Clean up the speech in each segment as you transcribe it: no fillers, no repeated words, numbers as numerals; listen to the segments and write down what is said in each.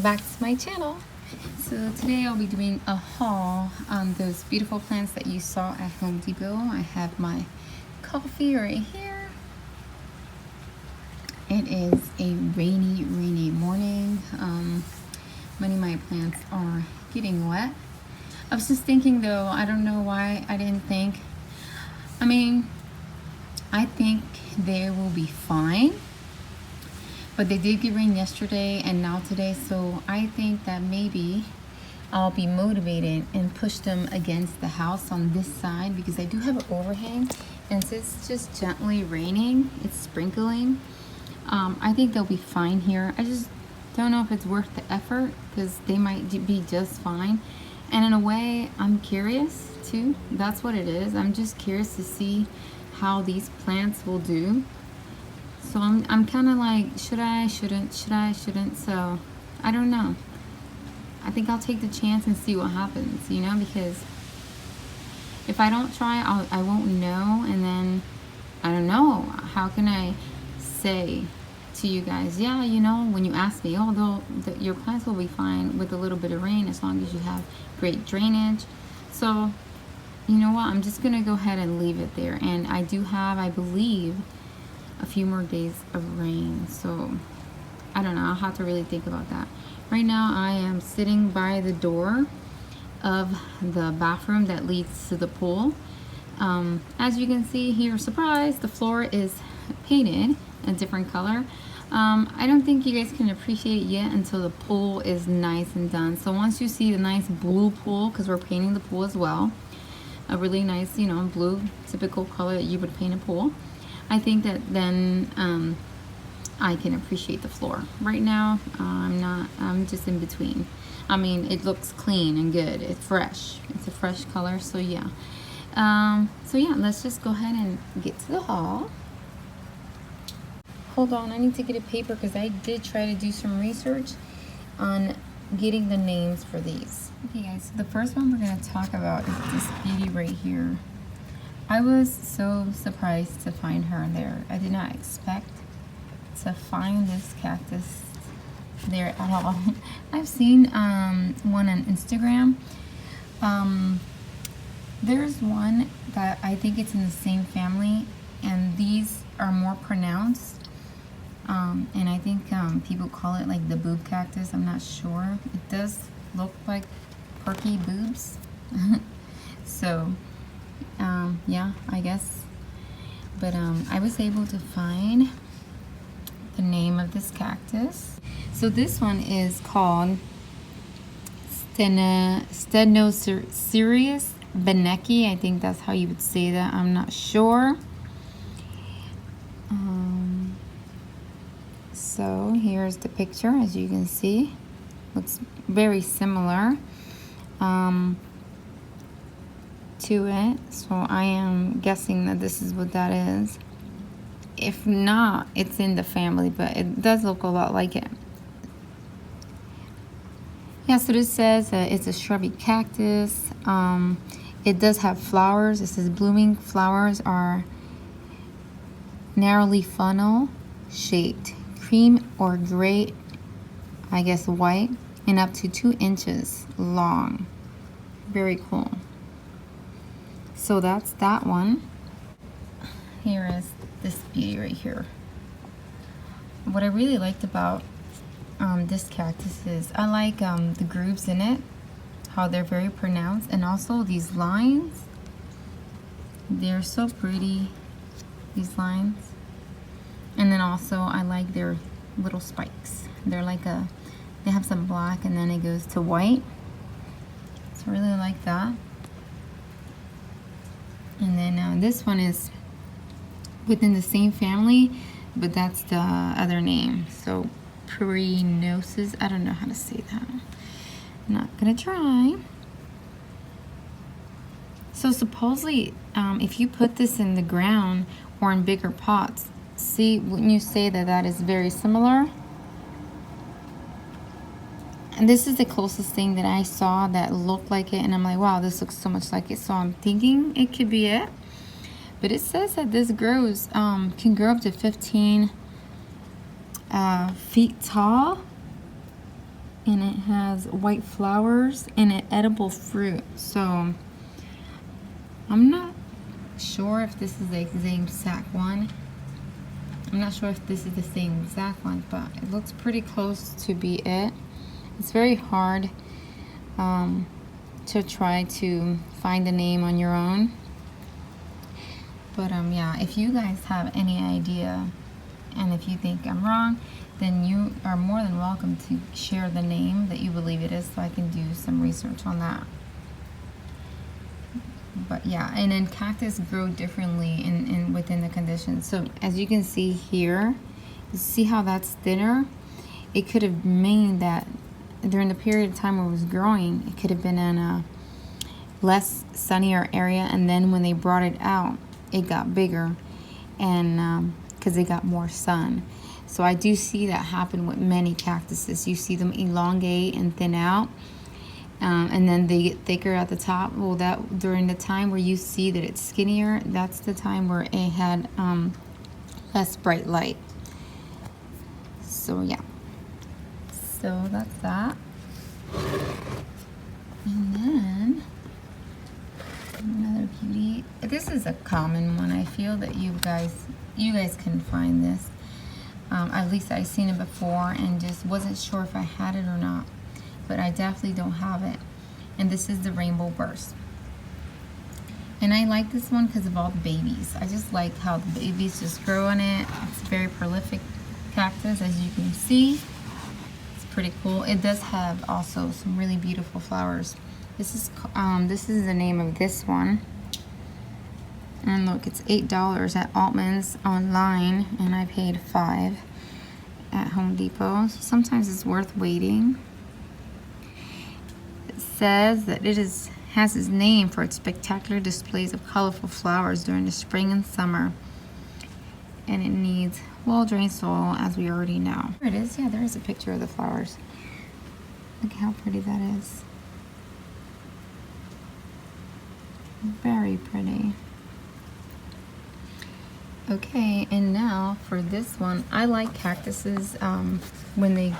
back to my channel. So today I'll be doing a haul on those beautiful plants that you saw at Home Depot. I have my coffee right here. It is a rainy morning. Many of my plants are getting wet. I was just thinking though, I don't know why I didn't think. I think they will be fine. But they did get rain yesterday and now today, so I think that maybe I'll be motivated and push them against the house on this side because I do have an overhang, and since it's just gently raining, it's sprinkling. I think they'll be fine here. I just don't know if it's worth the effort because they might be just fine. And in a way, I'm curious too. That's what it is. I'm just curious to see how these plants will do. So I'm kind of like, should I, shouldn't, so I don't know. I think I'll take the chance and see what happens, you know, because if I don't try, I won't know, and then I don't know. How can I say to you guys, yeah, you know, when you ask me, oh, your plants will be fine with a little bit of rain as long as you have great drainage. So, you know what, I'm just going to go ahead and leave it there. And I do have, I believe, a few more days of rain, so I don't know. I'll have to really think about that. Right now I am sitting by the door of the bathroom that leads to the pool. As you can see here, surprise, the floor is painted a different color. I don't think you guys can appreciate it yet until the pool is nice and done. So once you see the nice blue pool, because we're painting the pool as well, a really nice, you know, blue typical color that you would paint a pool, I think that then I can appreciate the floor. Right now, I'm just in between. I mean, it looks clean and good. It's fresh. It's a fresh color, so yeah. So yeah, let's just go ahead and get to the haul. Hold on, I need to get a paper because I did try to do some research on getting the names for these. Okay guys, so the first one we're gonna talk about is this beauty right here. I was so surprised to find her there. I did not expect to find this cactus there at all. I've seen one on Instagram. There's one that I think it's in the same family, and these are more pronounced. And I think people call it like the boob cactus. I'm not sure. It does look like perky boobs. So yeah, I guess. But I was able to find the name of this cactus. So this one is called Stenocereus benecki. I think that's how you would say that. I'm not sure. So here's the picture. As you can see, looks very similar to it, so I am guessing that this is what that is. If not, it's in the family, but it does look a lot like it. Yeah, so this says it's a shrubby cactus. It does have flowers. It says blooming flowers are narrowly funnel shaped, cream or gray, I guess white, and up to 2 inches long. Very cool. So that's that one. Here is this beauty right here. What I really liked about this cactus is I like the grooves in it, how they're very pronounced, and also these lines. They're so pretty, these lines. And then also I like their little spikes. They're like they have some black and then it goes to white. So I really like that. And then this one is within the same family, but that's the other name. So Prenosis, I don't know how to say that. I'm not gonna try. So supposedly, if you put this in the ground or in bigger pots, see, wouldn't you say that that is very similar? And this is the closest thing that I saw that looked like it, and I'm like, wow, this looks so much like it. So I'm thinking it could be it. But it says that this grows, can grow up to 15 feet tall. and it has white flowers and an edible fruit. So I'm not sure if this is the exact one. I'm not sure if this is the same exact one, but it looks pretty close to be it. It's very hard to try to find the name on your own. But yeah, if you guys have any idea, and if you think I'm wrong, then you are more than welcome to share the name that you believe it is, so I can do some research on that. But yeah, and then cactus grow differently in within the conditions. So as you can see here, you see how that's thinner? It could have meant that during the period of time where it was growing, it could have been in a less sunnier area, and then when they brought it out, it got bigger, and because it got more sun. So I do see that happen with many cactuses. You see them elongate and thin out. And then they get thicker at the top. Well, that during the time where you see that it's skinnier, that's the time where it had less bright light. So yeah, so that's that. And then another beauty. This is a common one. I feel that you guys can find this. At least I've seen it before and just wasn't sure if I had it or not. But I definitely don't have it. And this is the rainbow burst. And I like this one because of all the babies. I just like how the babies just grow in it. It's a very prolific cactus, as you can see. It's pretty cool. It does have also some really beautiful flowers. This is the name of this one. And look, it's $8 at Altman's online, and I paid $5 at Home Depot. So sometimes it's worth waiting. Says that it has its name for its spectacular displays of colorful flowers during the spring and summer, and it needs well-drained soil, as we already know. There it is. Yeah, there is a picture of the flowers. Look how pretty that is. Very pretty. Okay, and now for this one, I like cactuses when they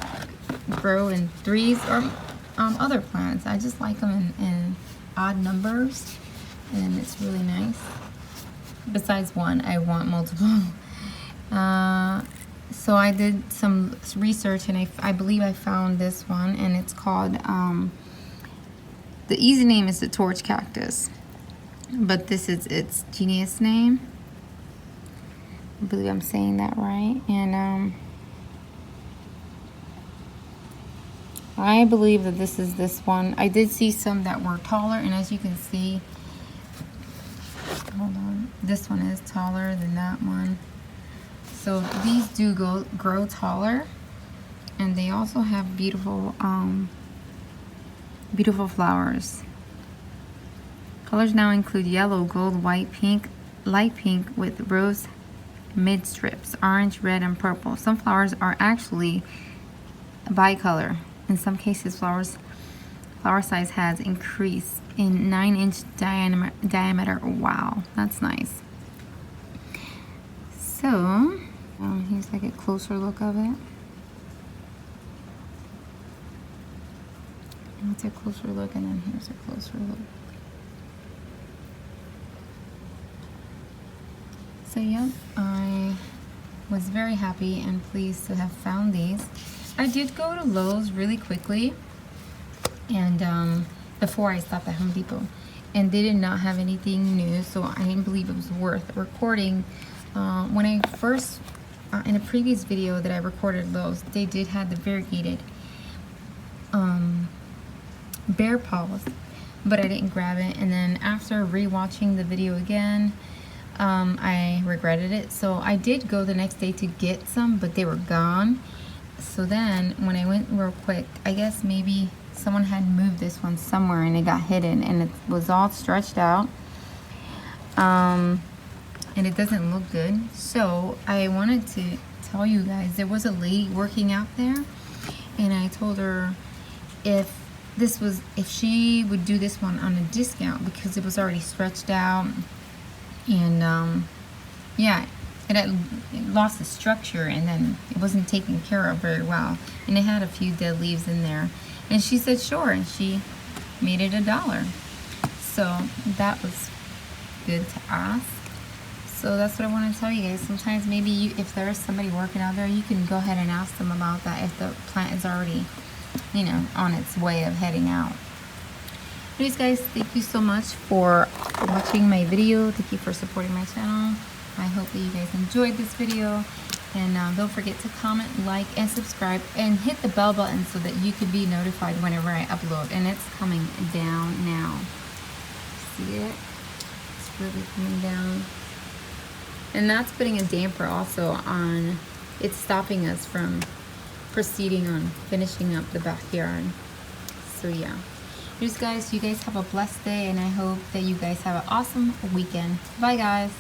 grow in threes or other plants. I just like them in odd numbers, and it's really nice. Besides one, I want multiple. So I did some research, and I believe I found this one, and it's called, the easy name is the torch cactus, but this is its genus name. I believe I'm saying that right. And I believe that this is this one. I did see some that were taller, and as you can see, hold on, this one is taller than that one. So these do grow taller, and they also have beautiful beautiful flowers. Colors now include yellow, gold, white, pink, light pink with rose mid strips, orange, red, and purple. Some flowers are actually bicolor. In some cases, flower size has increased in 9-inch diameter. Wow, that's nice. So, here's like a closer look of it. That's a closer look, and then here's a closer look. So, yep, I was very happy and pleased to have found these. I did go to Lowe's really quickly, and before I stopped at Home Depot, and they did not have anything new, so I didn't believe it was worth recording. When I first, in a previous video that I recorded Lowe's, they did have the variegated bear paws, but I didn't grab it. And then after rewatching the video again, I regretted it. So I did go the next day to get some, but they were gone. So then when I went real quick, I guess maybe someone had moved this one somewhere and it got hidden, and it was all stretched out. And it doesn't look good. So I wanted to tell you guys, there was a lady working out there, and I told her if she would do this one on a discount because it was already stretched out. And yeah, it lost its structure, and then it wasn't taken care of very well, and it had a few dead leaves in there. And she said sure, and she made it $1. So that was good to ask. So that's what I want to tell you guys. Sometimes maybe if there is somebody working out there, you can go ahead and ask them about that if the plant is already, you know, on its way of heading out. Anyways, guys, thank you so much for watching my video. Thank you for supporting my channel. I hope that you guys enjoyed this video. And don't forget to comment, like, and subscribe, and hit the bell button so that you can be notified whenever I upload. And it's coming down now. See it? It's really coming down. And that's putting a damper also on, it's stopping us from proceeding on finishing up the backyard. So yeah. You guys have a blessed day, and I hope that you guys have an awesome weekend. Bye, guys.